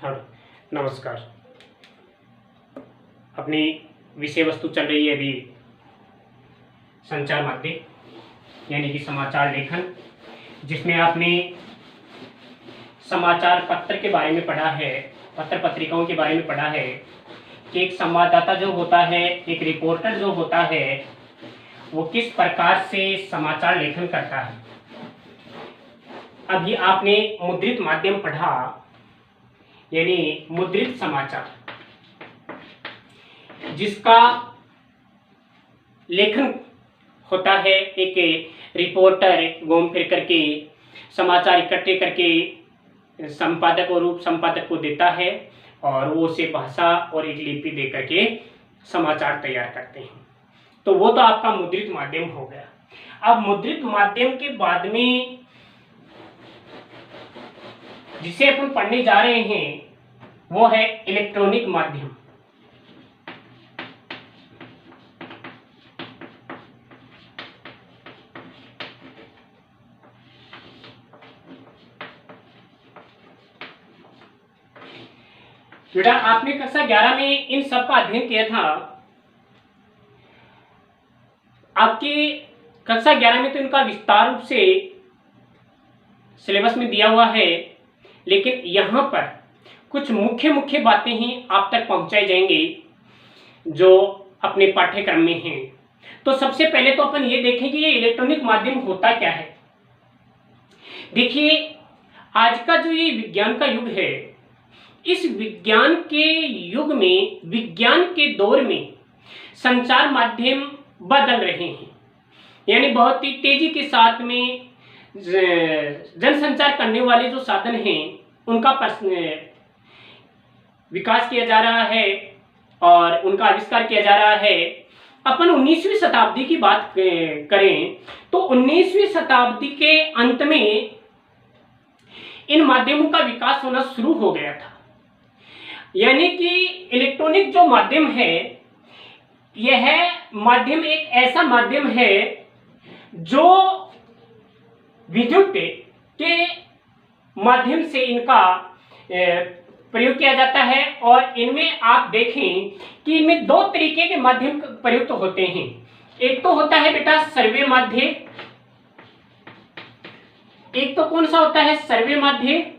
हाँ, नमस्कार। अपनी विषय वस्तु चल रही है अभी संचार माध्यम यानी कि समाचार लेखन, जिसमें आपने समाचार पत्र के बारे में पढ़ा है, पत्र पत्रिकाओं के बारे में पढ़ा है कि एक संवाददाता जो होता है, एक रिपोर्टर जो होता है, वो किस प्रकार से समाचार लेखन करता है। अभी आपने मुद्रित माध्यम पढ़ा यानी मुद्रित समाचार, जिसका लेखन होता है एक रिपोर्टर घूम फिर करके समाचार इकट्ठे करके संपादक और रूप संपादक को देता है और वो उसे भाषा और एक लिपि दे करके समाचार तैयार करते हैं। तो वो तो आपका मुद्रित माध्यम हो गया। अब मुद्रित माध्यम के बाद में जिसे अपन पढ़ने जा रहे हैं वो है इलेक्ट्रॉनिक माध्यम। बेटा आपने कक्षा 11 में इन सब का अध्ययन किया था। आपकी कक्षा 11 में तो इनका विस्तार रूप से सिलेबस में दिया हुआ है, लेकिन यहाँ पर कुछ मुख्य बातें ही आप तक पहुंचाई जाएंगी जो अपने पाठ्यक्रम में हैं। तो सबसे पहले तो अपन ये देखें कि ये इलेक्ट्रॉनिक माध्यम होता क्या है। देखिए, आज का जो ये विज्ञान का युग है, इस विज्ञान के युग में, विज्ञान के दौर में संचार माध्यम बदल रहे हैं। यानी बहुत ही तेजी के साथ में जनसंचार करने वाले जो साधन हैं उनका विकास किया जा रहा है और उनका आविष्कार किया जा रहा है। अपन 19वीं शताब्दी की बात करें तो 19वीं शताब्दी के अंत में इन माध्यमों का विकास होना शुरू हो गया था। यानी कि इलेक्ट्रॉनिक जो माध्यम है, यह माध्यम एक ऐसा माध्यम है जो विद्युत के माध्यम से इनका प्रयोग किया जाता है। और इनमें आप देखें कि इनमें दो तरीके के माध्यम प्रयुक्त होते हैं। एक तो होता है बेटा सर्वे माध्य, एक तो कौन सा होता है सर्वे माध्य,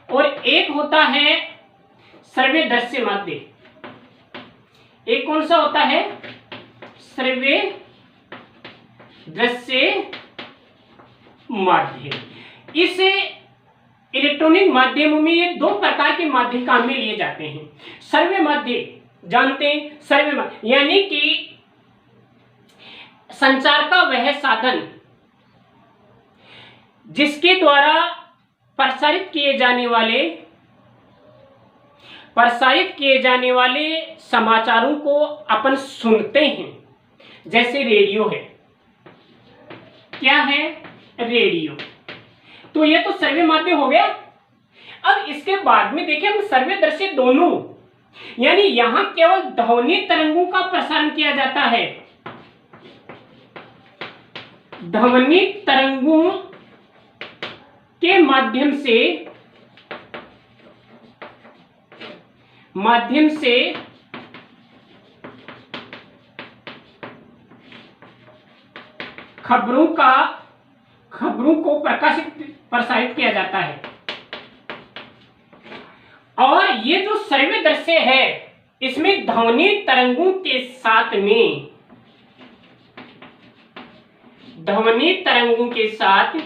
और एक होता है सर्वे दृश्य माध्य। एक कौन सा होता है सर्वे दृश्य माध्य। इस इलेक्ट्रॉनिक माध्यमों में ये दो प्रकार के माध्यम काम में लिए जाते हैं। सर्वे माध्य जानते हैं, सर्वे माध्य यानी कि संचार का वह साधन जिसके द्वारा प्रसारित किए जाने वाले समाचारों को अपन सुनते हैं। जैसे रेडियो है, क्या है रेडियो, तो ये तो सर्वे माध्य हो गया। अब इसके बाद में देखें हम सर्वे दृश्य दोनों, यानी यहां केवल ध्वनि तरंगों का प्रसारण किया जाता है। ध्वनि तरंगों के माध्यम से खबरों को प्रसारित किया जाता है। और ये जो सर्वे दृश्य है, इसमें ध्वनि तरंगों के साथ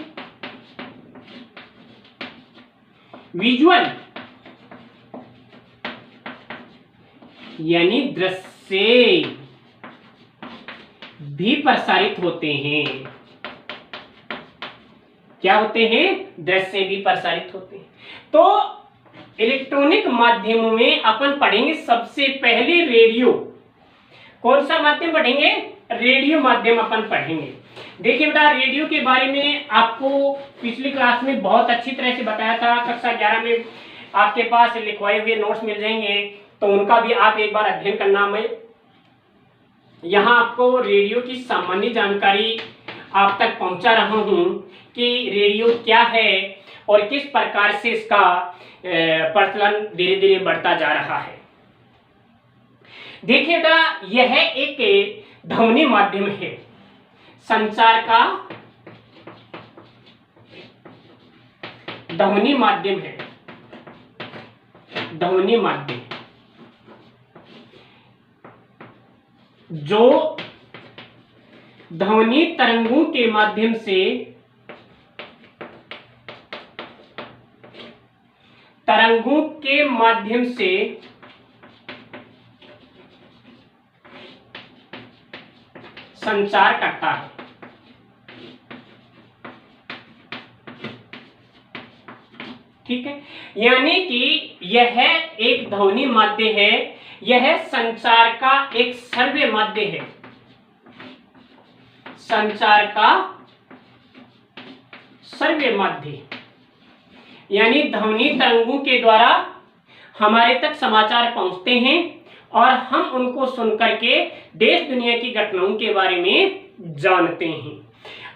विजुअल यानी दृश्य भी प्रसारित होते हैं। क्या होते हैं? दृश्य भी प्रसारित होते हैं। तो इलेक्ट्रॉनिक माध्यमों में अपन पढ़ेंगे सबसे पहले रेडियो। कौन सा माध्यम पढ़ेंगे? रेडियो माध्यम अपन पढ़ेंगे। देखिए बेटा, रेडियो के बारे में आपको पिछली क्लास में बहुत अच्छी तरह से बताया था। कक्षा 11 में आपके पास लिखवाए हुए नोट्स मिल जाएंगे, तो उनका भी आप एक बार अध्ययन करना। मैं यहाँ आपको रेडियो की सामान्य जानकारी आप तक पहुंचा रहा हूँ कि रेडियो क्या है और किस प्रकार से इसका प्रचलन धीरे धीरे बढ़ता जा रहा है। देखिएगा, यह एक ध्वनि माध्यम है, संचार का ध्वनि माध्यम है, ध्वनि माध्यम जो ध्वनि तरंगों के माध्यम से संचार करता है। ठीक है, यानी कि यह एक ध्वनि माध्य है, यह संचार का एक श्रव्य माध्य है, संचार का श्रव्य माध्य, यानी ध्वनि तरंगों के द्वारा हमारे तक समाचार पहुंचते हैं और हम उनको सुनकर के देश दुनिया की घटनाओं के बारे में जानते हैं।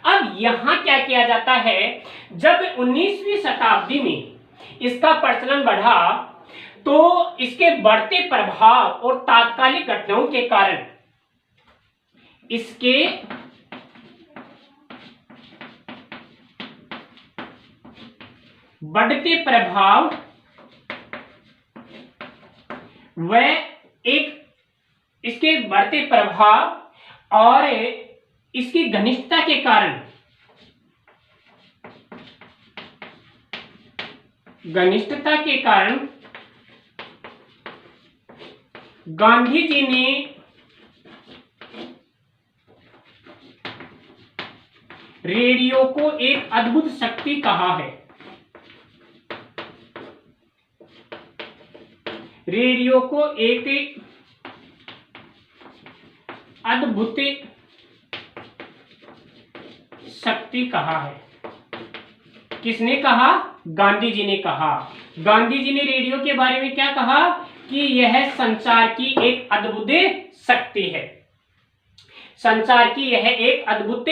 अब यहाँ क्या किया जाता है, जब 19वीं शताब्दी में इसका प्रचलन बढ़ा तो इसके बढ़ते प्रभाव और तात्कालिक घटनाओं के कारण इसके बढ़ते प्रभाव व इसके बढ़ते प्रभाव और इसकी घनिष्ठता के कारण गांधी जी ने रेडियो को एक अद्भुत शक्ति कहा है। रेडियो को एक अद्भुत शक्ति कहा है। किसने कहा? गांधी जी ने कहा। गांधी जी ने रेडियो के बारे में क्या कहा कि यह संचार की एक अद्भुत शक्ति है, संचार की यह एक अद्भुत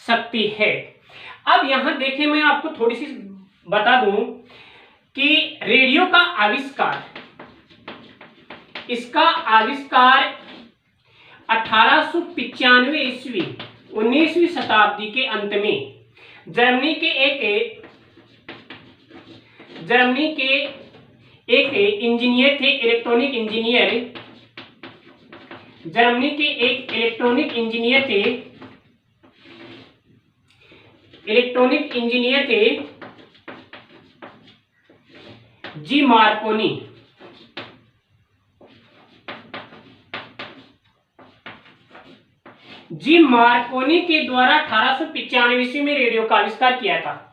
शक्ति है। अब यहां देखें, मैं आपको थोड़ी सी बता दूं कि रेडियो का आविष्कार, इसका आविष्कार 1895 ईस्वी 19वीं शताब्दी के अंत में जर्मनी के एक इंजीनियर थे, इलेक्ट्रॉनिक इंजीनियर, जर्मनी के एक इलेक्ट्रॉनिक इंजीनियर थे जी मार्कोनी। जी मार्कोनी के द्वारा 1895 ईस्वी में रेडियो का आविष्कार किया था।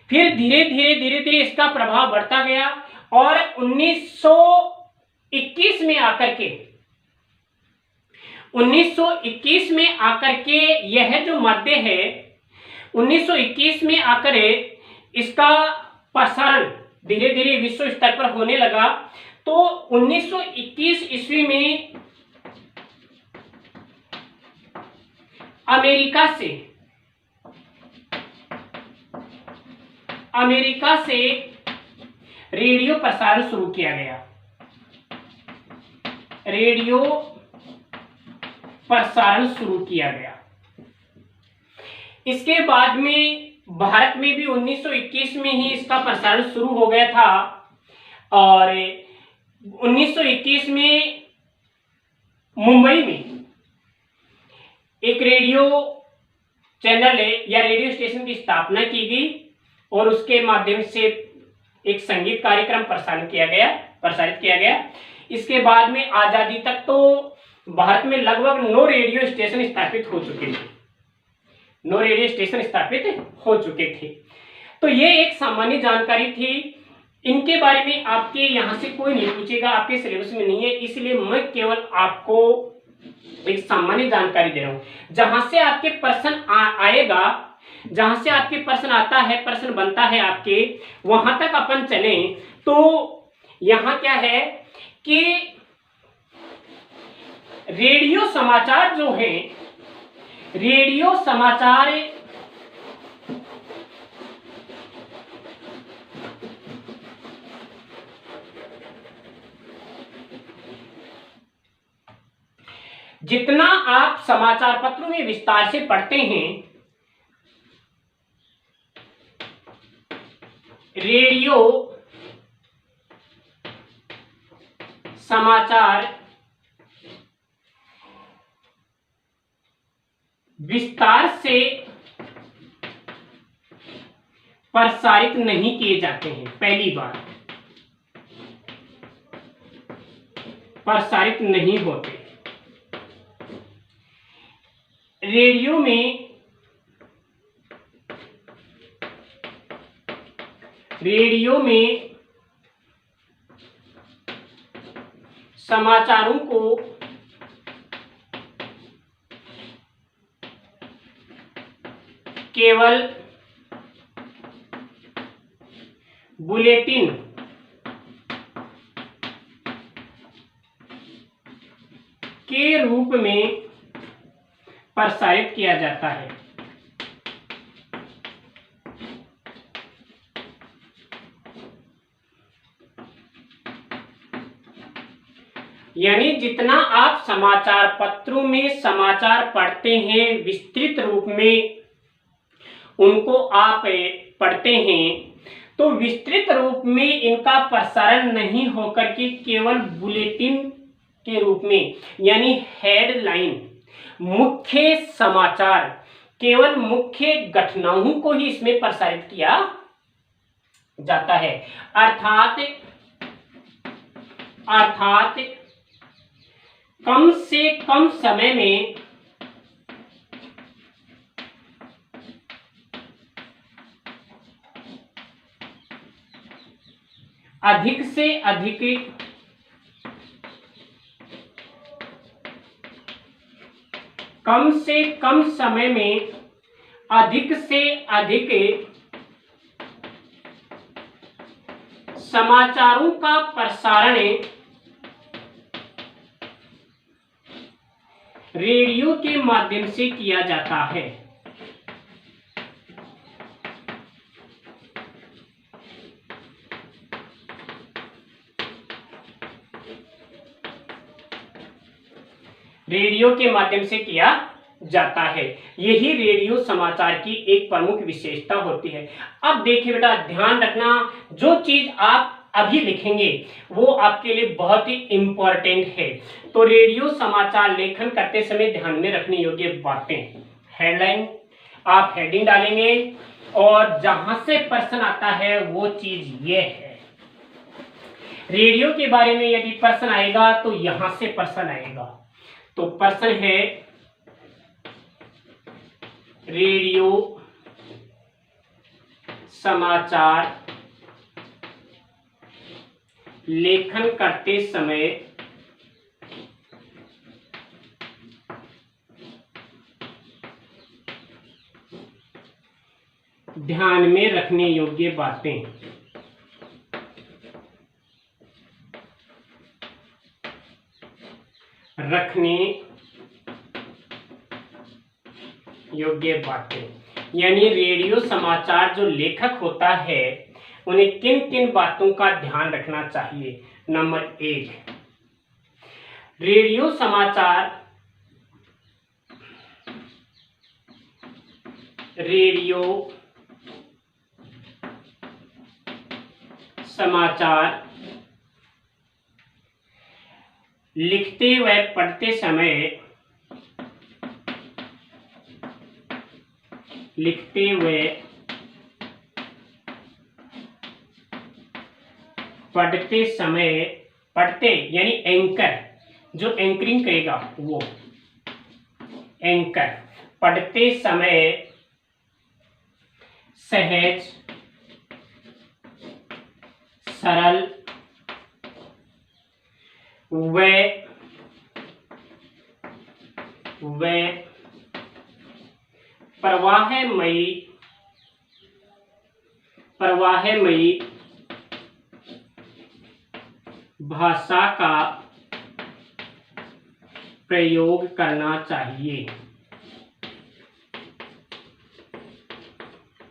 फिर धीरे धीरे इसका प्रभाव बढ़ता गया और 1921 में आकर के यह जो माध्य है, 1921 में आकर इसका प्रसारण धीरे धीरे विश्व स्तर पर होने लगा। तो 1921 ईस्वी में अमेरिका से रेडियो प्रसारण शुरू किया गया। रेडियो प्रसारण शुरू किया गया। इसके बाद में भारत में भी 1921 में ही इसका प्रसारण शुरू हो गया था और 1921 में मुंबई में एक रेडियो चैनल या रेडियो स्टेशन की स्थापना की गई और उसके माध्यम से एक संगीत कार्यक्रम प्रसारित किया गया। इसके बाद में आजादी तक तो भारत में लगभग 9 रेडियो स्टेशन स्थापित हो चुके थे। तो ये एक सामान्य जानकारी थी। इनके बारे में आपके यहाँ से कोई नहीं पूछेगा, आपके सिलेबस में नहीं है, इसलिए मैं केवल आपको एक सामान्य जानकारी दे रहा हूं। जहां से आपके प्रश्न आएगा, जहां से आपके प्रश्न आता है, प्रश्न बनता है आपके, वहां तक अपन चलें। तो यहां क्या है कि रेडियो समाचार जो है, रेडियो समाचार जितना आप समाचार पत्रों में विस्तार से पढ़ते हैं, रेडियो समाचार विस्तार से प्रसारित नहीं किए जाते हैं। पहली बार प्रसारित नहीं होते। रेडियो में समाचारों को केवल बुलेटिन के रूप में प्रसारित किया जाता है। यानी जितना आप समाचार पत्रों में समाचार पढ़ते हैं, विस्तृत रूप में उनको आप पढ़ते हैं, तो विस्तृत रूप में इनका प्रसारण नहीं होकर के केवल बुलेटिन के रूप में, यानी हेडलाइन, मुख्य समाचार, केवल मुख्य घटनाओं को ही इसमें प्रसारित किया जाता है। अर्थात कम से कम समय में अधिक से अधिक कम से कम समय में अधिक से अधिक समाचारों का प्रसारण रेडियो के माध्यम से किया जाता है। रेडियो के माध्यम से किया जाता है। यही रेडियो समाचार की एक प्रमुख विशेषता होती है। अब देखिए बेटा, ध्यान रखना, जो चीज आप अभी लिखेंगे वो आपके लिए बहुत ही इंपॉर्टेंट है। तो रेडियो समाचार लेखन करते समय ध्यान में रखने योग्य बातें, हेडलाइन आप हेडिंग डालेंगे और जहां से प्रश्न आता है वो चीज ये है। रेडियो के बारे में यदि प्रश्न आएगा तो यहां से प्रश्न आएगा। तो प्रश्न है, रेडियो समाचार लेखन करते समय ध्यान में रखने योग्य बातें। रखने योग्य बातें, यानी रेडियो समाचार जो लेखक होता है उन्हें किन किन बातों का ध्यान रखना चाहिए। नंबर 1, रेडियो समाचार लिखते व पढ़ते समय पढ़ते यानी एंकर, जो एंकरिंग करेगा वो एंकर, पढ़ते समय सहज, सरल व प्रवाहमयी भाषा का प्रयोग करना चाहिए।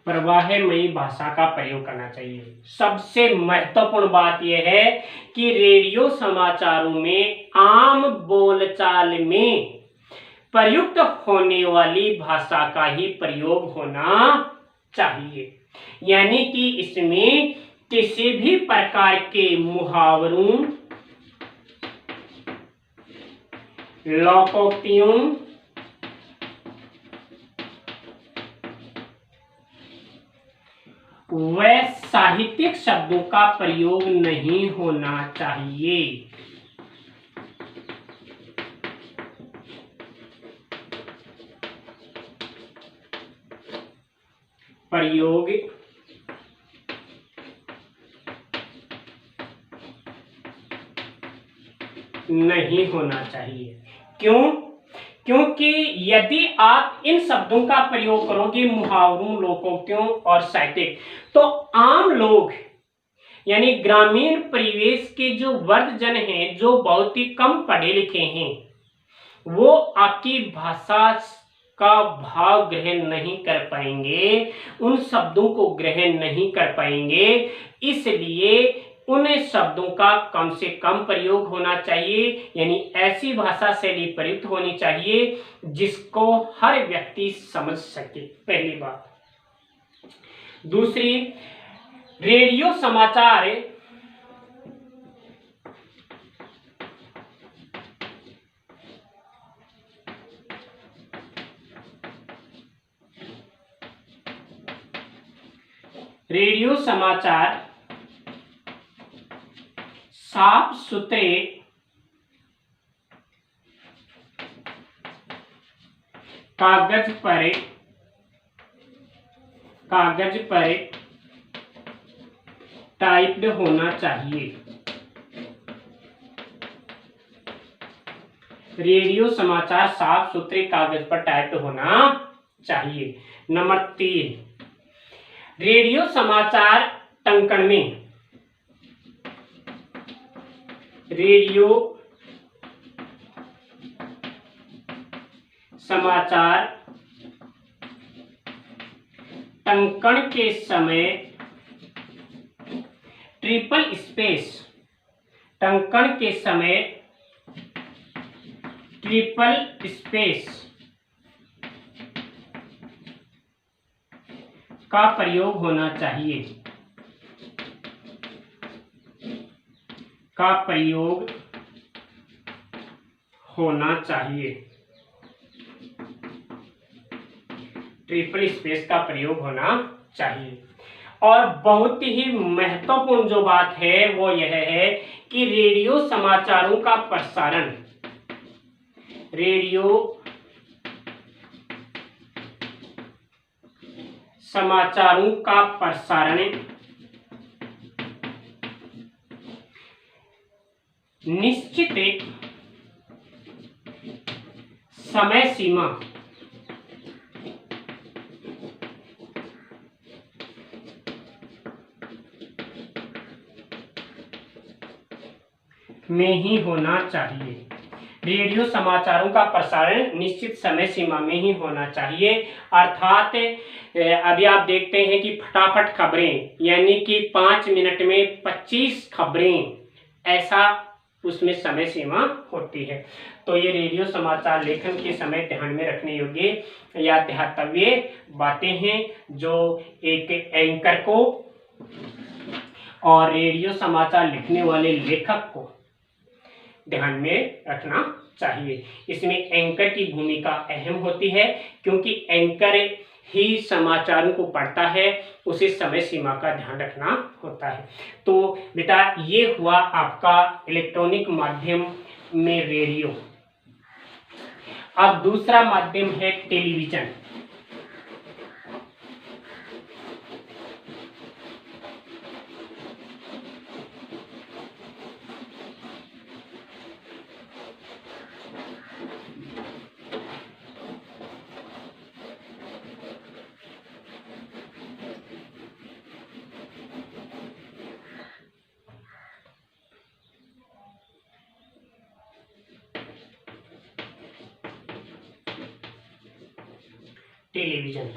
प्रवाहमयी भाषा का प्रयोग करना चाहिए। सबसे महत्वपूर्ण बात यह है कि रेडियो समाचारों में आम बोलचाल में प्रयुक्त होने वाली भाषा का ही प्रयोग होना चाहिए। यानी कि इसमें किसी भी प्रकार के मुहावरों, लोकोक्तियों, व साहित्यिक शब्दों का प्रयोग नहीं होना चाहिए। प्रयोग नहीं होना चाहिए। क्यों? क्योंकि यदि आप इन शब्दों का प्रयोग करोगे, मुहावरों, लोकोक्तियों और साहित्यिक, तो आम लोग यानी ग्रामीण परिवेश के जो वर्गजन हैं, जो बहुत ही कम पढ़े लिखे हैं, वो आपकी भाषा का भाव ग्रहण नहीं कर पाएंगे, उन शब्दों को ग्रहण नहीं कर पाएंगे। इसलिए उन शब्दों का कम से कम प्रयोग होना चाहिए, यानी ऐसी भाषा शैली प्रयुक्त होनी चाहिए जिसको हर व्यक्ति समझ सके, पहली बात। दूसरी, रेडियो समाचार साफ सुथरे कागज पर टाइप्ड होना चाहिए। रेडियो समाचार साफ सुथरे कागज पर टाइप्ड होना चाहिए। नंबर 3, रेडियो समाचार टंकण में, रेडियो समाचार टंकण के समय ट्रिपल स्पेस, टंकण के समय ट्रिपल स्पेस का प्रयोग होना चाहिए, का प्रयोग होना चाहिए। ट्रिपल स्पेस का प्रयोग होना चाहिए। और बहुत ही महत्वपूर्ण जो बात है वो यह है कि रेडियो समाचारों का प्रसारण, रेडियो समाचारों का प्रसारण निश्चित समय सीमा में ही होना चाहिए। रेडियो समाचारों का प्रसारण निश्चित समय सीमा में ही होना चाहिए। अर्थात अभी आप देखते हैं कि फटाफट खबरें, यानी कि 5 मिनट में 25 खबरें, ऐसा उसमें समय सीमा होती है। तो ये रेडियो समाचार लेखन के समय ध्यान में रखने योग्य या ध्यातव्य बातें हैं जो एक एंकर को और रेडियो समाचार लिखने वाले लेखक को ध्यान में रखना चाहिए। इसमें एंकर की भूमिका अहम होती है, क्योंकि एंकर ही समाचारों को पढ़ता है, उसे समय सीमा का ध्यान रखना होता है। तो बेटा ये हुआ आपका इलेक्ट्रॉनिक माध्यम में रेडियो। अब दूसरा माध्यम है टेलीविजन। टेलीविजन,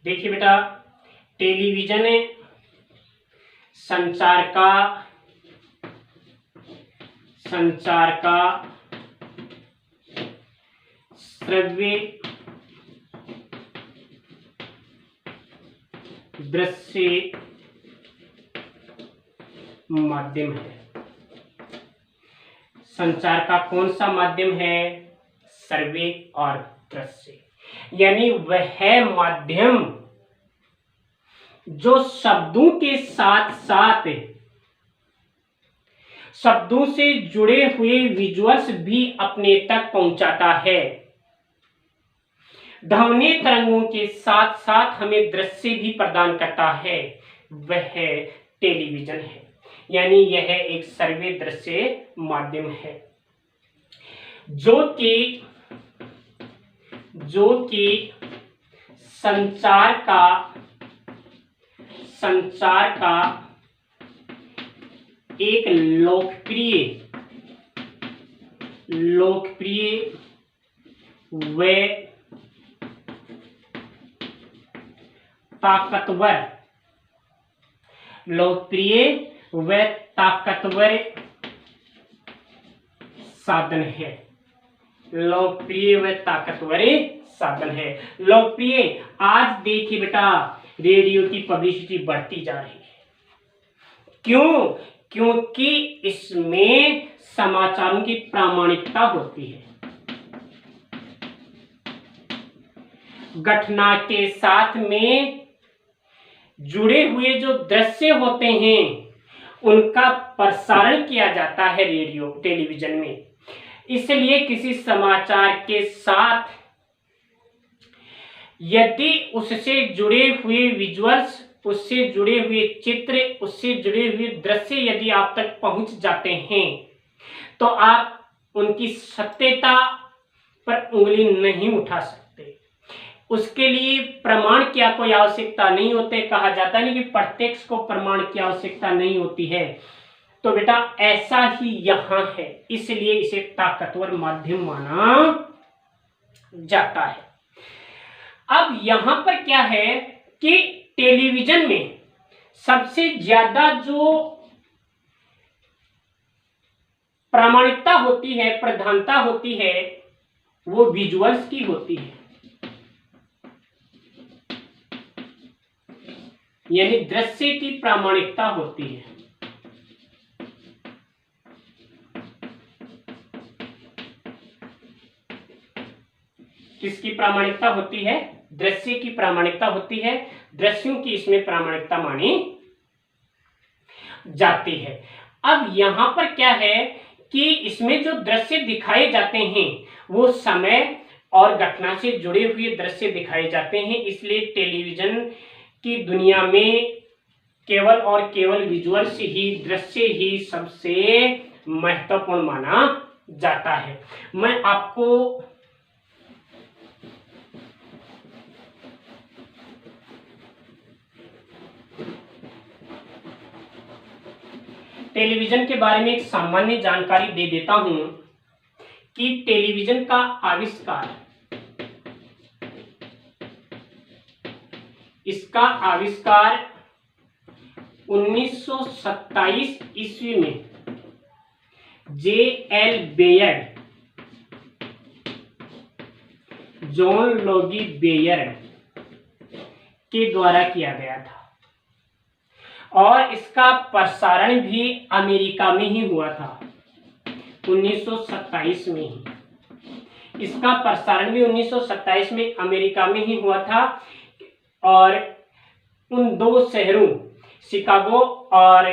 देखिए बेटा, टेलीविजन संचार का श्रव्य दृश्य माध्यम है। संचार का कौन सा माध्यम है? श्रव्य और दृश्य, यानी वह माध्यम जो शब्दों के साथ साथ शब्दों से जुड़े हुए विजुअल्स भी अपने तक पहुंचाता है। ध्वनि तरंगों के साथ साथ हमें दृश्य भी प्रदान करता है, वह टेलीविजन है। यानी यह एक श्रव्य दृश्य माध्यम है जो कि संचार का एक लोकप्रिय व ताकतवर साधन है। लोकप्रिय व ताकतवर साधन है। लोकप्रिय, आज देखिए बेटा रेडियो की पब्लिसिटी बढ़ती जा रही है। क्यों? क्योंकि इसमें समाचारों की प्रामाणिकता होती है। घटना के साथ में जुड़े हुए जो दृश्य होते हैं उनका प्रसारण किया जाता है रेडियो टेलीविजन में। इसलिए किसी समाचार के साथ यदि उससे जुड़े हुए विजुअल्स, उससे जुड़े हुए चित्र, उससे जुड़े हुए दृश्य यदि आप तक पहुंच जाते हैं तो आप उनकी सत्यता पर उंगली नहीं उठा सकते। उसके लिए प्रमाण की कोई आवश्यकता नहीं होती। कहा जाता है कि प्रत्यक्ष को प्रमाण की आवश्यकता नहीं होती है। तो बेटा ऐसा ही यहां है, इसलिए इसे ताकतवर माध्यम माना जाता है। अब यहां पर क्या है कि टेलीविजन में सबसे ज्यादा जो प्रामाणिकता होती है, प्रधानता होती है, वो विजुअल्स की होती है, यानी दृश्य की प्रामाणिकता होती है। किसकी प्रामाणिकता होती है? दृश्य की प्रामाणिकता होती है। दृश्यों की इसमें प्रामाणिकता मानी जाती है। अब यहां पर क्या है कि इसमें जो दृश्य दिखाए जाते हैं वो समय और घटना से जुड़े हुए दृश्य दिखाए जाते हैं। इसलिए टेलीविजन की दुनिया में केवल और केवल विजुअल्स ही, दृश्य ही सबसे महत्वपूर्ण माना जाता है। मैं आपको टेलीविजन के बारे में एक सामान्य जानकारी दे देता हूं कि टेलीविजन का आविष्कार, इसका आविष्कार 1927 ईस्वी में J.L. Bear, John Logie bear के द्वारा किया गया था और इसका प्रसारण भी अमेरिका में ही हुआ था 1927 में ही। इसका प्रसारण भी 1927 में अमेरिका में ही हुआ था और उन दो शहरों शिकागो और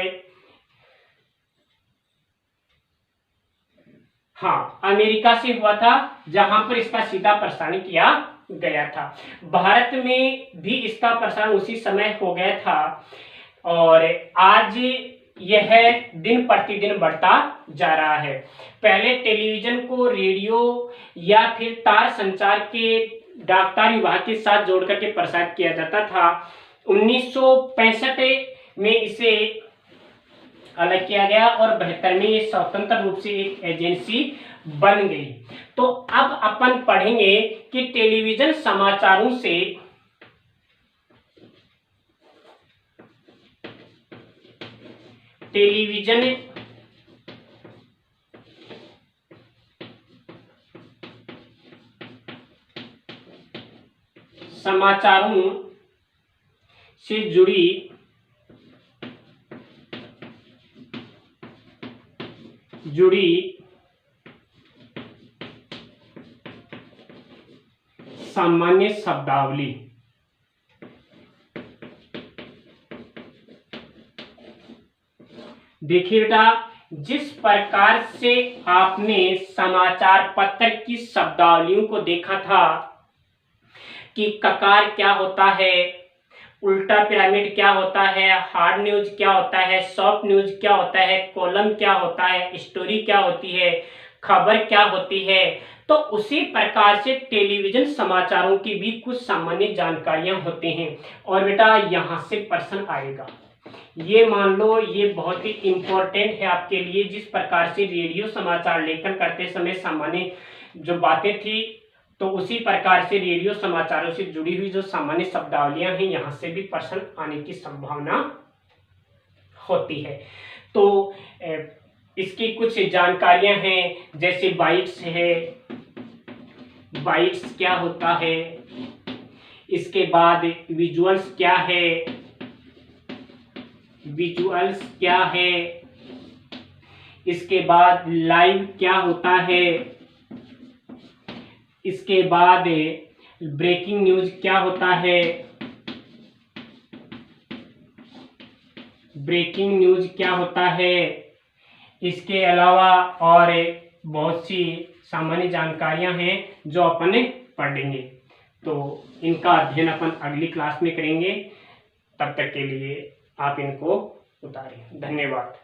अमेरिका से हुआ था जहां पर इसका सीधा प्रसारण किया गया था। भारत में भी इसका प्रसारण उसी समय हो गया था और आज यह दिन प्रतिदिन बढ़ता जा रहा है। पहले टेलीविजन को रेडियो या फिर तार संचार के डाकतार विभाग के साथ जोड़ करके प्रसारित किया जाता था। 1965 में इसे अलग किया गया और 72 में ये स्वतंत्र रूप से एक एजेंसी बन गई। तो अब अपन पढ़ेंगे कि टेलीविजन समाचारों से समाचारों से जुड़ी सामान्य शब्दावली। देखिए बेटा, जिस प्रकार से आपने समाचार पत्र की शब्दावलियों को देखा था कि ककार क्या होता है, उल्टा पिरामिड क्या होता है, हार्ड न्यूज क्या होता है, सॉफ्ट न्यूज क्या होता है, कॉलम क्या होता है, स्टोरी क्या होती है, खबर क्या होती है, तो उसी प्रकार से टेलीविजन समाचारों की भी कुछ सामान्य जानकारियां होती हैं। और बेटा यहाँ से प्रश्न आएगा, ये मान लो ये बहुत ही इम्पोर्टेंट है आपके लिए। जिस प्रकार से रेडियो समाचार लेखन करते समय सामान्य जो बातें थी, तो उसी प्रकार से रेडियो समाचारों से जुड़ी हुई जो सामान्य शब्दावलियां हैं, यहाँ से भी प्रश्न आने की संभावना होती है। तो इसकी कुछ जानकारियां हैं, जैसे बाइट्स है, बाइट्स क्या होता है, इसके बाद विजुअल्स क्या है, विजुअल्स क्या है, इसके बाद लाइव क्या होता है, इसके बाद ब्रेकिंग न्यूज क्या होता है, ब्रेकिंग न्यूज क्या होता है, इसके अलावा और बहुत सी सामान्य जानकारियां हैं जो अपन पढ़ेंगे। तो इनका अध्ययन अपन अगली क्लास में करेंगे। तब तक के लिए आप इनको उतारें। धन्यवाद।